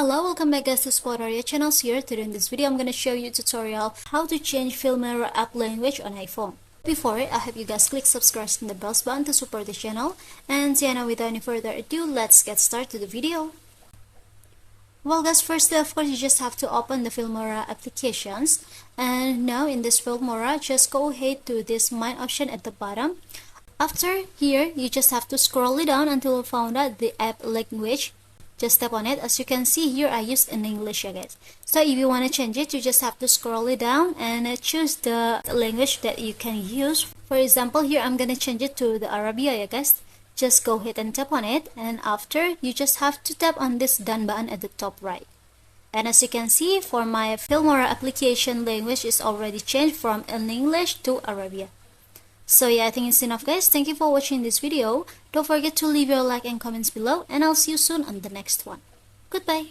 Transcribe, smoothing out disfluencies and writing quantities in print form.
Hello, welcome back guys to Filmora channels here. Today in this video I'm gonna show you a tutorial how to change Filmora app language on iPhone. Before it, I hope you guys click subscribe and the bell button to support the channel. And yeah, now without any further ado, let's get started to the video. Well guys, firstly of course you just have to open the Filmora applications, and now in this Filmora just go ahead to this mine option at the bottom. After here you just have to scroll it down until you found out the app language. Just tap on it. As you can see here, I used in English, guys. So if you want to change it, you just have to scroll it down and choose the language that you can use. For example, here I'm gonna change it to the Arabia, guys. Just go ahead and tap on it, and after you just have to tap on this done button at the top right. And as you can see, for my Filmora application language is already changed from English to Arabia. So yeah, I think it's enough guys. Thank you for watching this video. Don't forget to leave your like and comments below, and I'll see you soon on the next one. Goodbye.